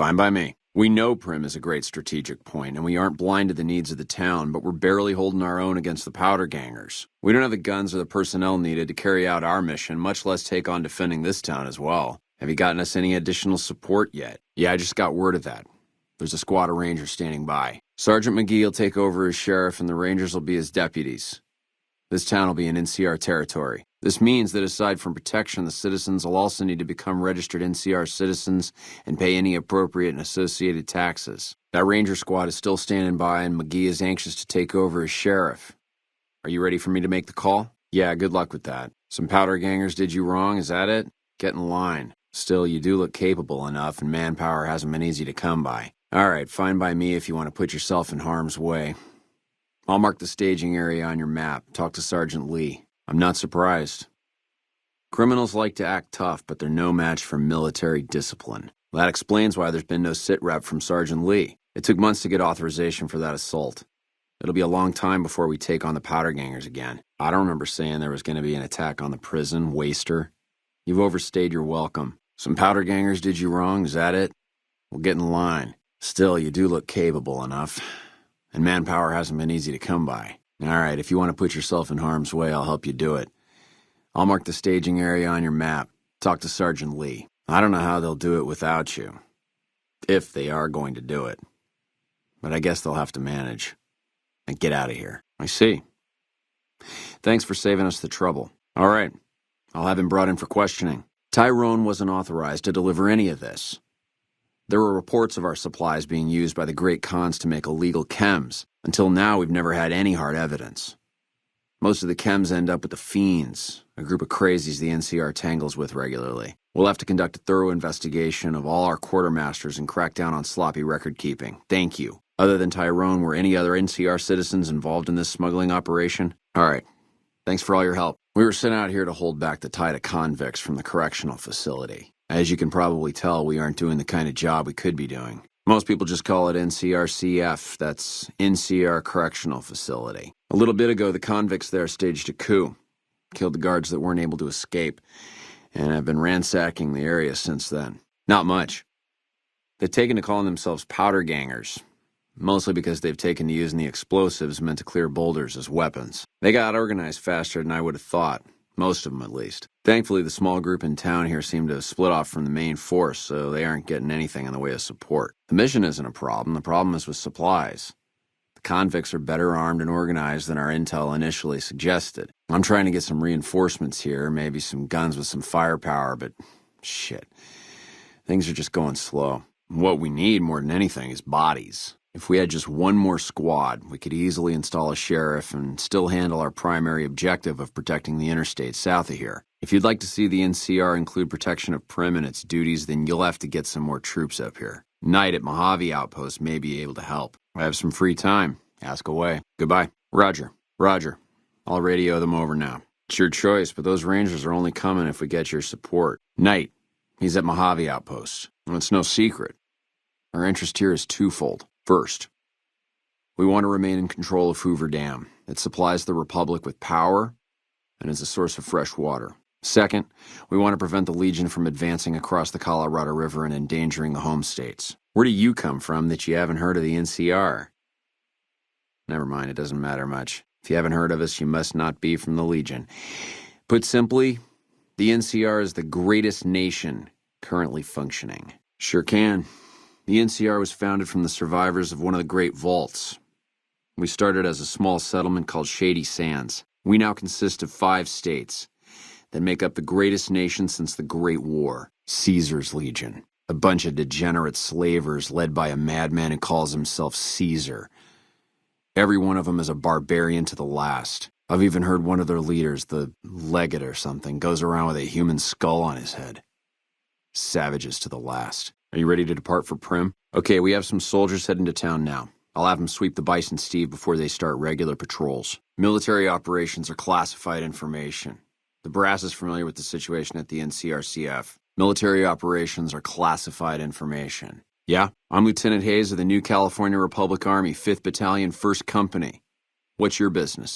Fine by me. We know Prim is a great strategic point, and we aren't blind to the needs of the town, but we're barely holding our own against the powder gangers. We don't have the guns or the personnel needed to carry out our mission, much less take on defending this town as well. Have you gotten us any additional support yet? Yeah, I just got word of that. There's a squad of rangers standing by. Sergeant McGee will take over as sheriff, and the rangers will be his deputies. This town will be in NCR territory. This means that aside from protection, the citizens will also need to become registered NCR citizens and pay any appropriate and associated taxes. That ranger squad is still standing by, and McGee is anxious to take over as sheriff. Are you ready for me to make the call? Yeah, good luck with that. Some powder gangers did you wrong, is that it? Get in line. Still, you do look capable enough, and manpower hasn't been easy to come by. All right, fine by me if you want to put yourself in harm's way. I'll mark the staging area on your map. Talk to Sergeant Lee. I'm not surprised. Criminals like to act tough, but they're no match for military discipline. That explains why there's been no sit-rep from Sergeant Lee. It took months to get authorization for that assault. It'll be a long time before we take on the powder gangers again. I don't remember saying there was going to be an attack on the prison, waster. You've overstayed your welcome. Some powder gangers did you wrong, is that it? We'll get in line. Still, you do look capable enough. And manpower hasn't been easy to come by. All right, if you want to put yourself in harm's way, I'll help you do it. I'll mark the staging area on your map. Talk to Sergeant Lee. I don't know how they'll do it without you. If they are going to do it. But I guess they'll have to manage. And get out of here. I see. Thanks for saving us the trouble. All right, I'll have him brought in for questioning. Tyrone wasn't authorized to deliver any of this. There were reports of our supplies being used by the Great Khans to make illegal chems. Until now, we've never had any hard evidence. Most of the chems end up with the Fiends, a group of crazies the NCR tangles with regularly. We'll have to conduct a thorough investigation of all our quartermasters and crack down on sloppy record-keeping. Thank you. Other than Tyrone, were any other NCR citizens involved in this smuggling operation? All right. Thanks for all your help. We were sent out here to hold back the tide of convicts from the correctional facility. As you can probably tell, we aren't doing the kind of job we could be doing. Most people just call it NCRCF, that's NCR Correctional Facility. A little bit ago, the convicts there staged a coup, killed the guards that weren't able to escape, and have been ransacking the area since then. Not much. They've taken to calling themselves powder gangers, mostly because they've taken to using the explosives meant to clear boulders as weapons. They got organized faster than I would have thought. Most of them, at least. Thankfully, the small group in town here seem to have split off from the main force, so they aren't getting anything in the way of support. The mission isn't a problem. The problem is with supplies. The convicts are better armed and organized than our intel initially suggested. I'm trying to get some reinforcements here, maybe some guns with some firepower, but shit. Things are just going slow. What we need more than anything is bodies. If we had just one more squad, we could easily install a sheriff and still handle our primary objective of protecting the interstate south of here. If you'd like to see the NCR include protection of Prim and its duties, then you'll have to get some more troops up here. Knight at Mojave Outpost may be able to help. I have some free time. Ask away. Goodbye. Roger. Roger. I'll radio them over now. It's your choice, but those rangers are only coming if we get your support. Knight. He's at Mojave Outpost. And it's no secret. Our interest here is twofold. First, we want to remain in control of Hoover Dam. It supplies the Republic with power and is a source of fresh water. Second, we want to prevent the Legion from advancing across the Colorado River and endangering the home states. Where do you come from that you haven't heard of the NCR? Never mind, it doesn't matter much. If you haven't heard of us, you must not be from the Legion. Put simply, the NCR is the greatest nation currently functioning. Sure can. The NCR was founded from the survivors of one of the Great Vaults. We started as a small settlement called Shady Sands. We now consist of 5 states that make up the greatest nation since the Great War, Caesar's Legion. A bunch of degenerate slavers led by a madman who calls himself Caesar. Every one of them is a barbarian to the last. I've even heard one of their leaders, the Legate or something, goes around with a human skull on his head. Savages to the last. Are you ready to depart for Prim? Okay, we have some soldiers heading to town now. I'll have them sweep the Bison Steve before they start regular patrols. Military operations are classified information. The brass is familiar with the situation at the NCRCF. Military operations are classified information. Yeah, I'm Lieutenant Hayes of the New California Republic Army, 5th Battalion, 1st Company. What's your business?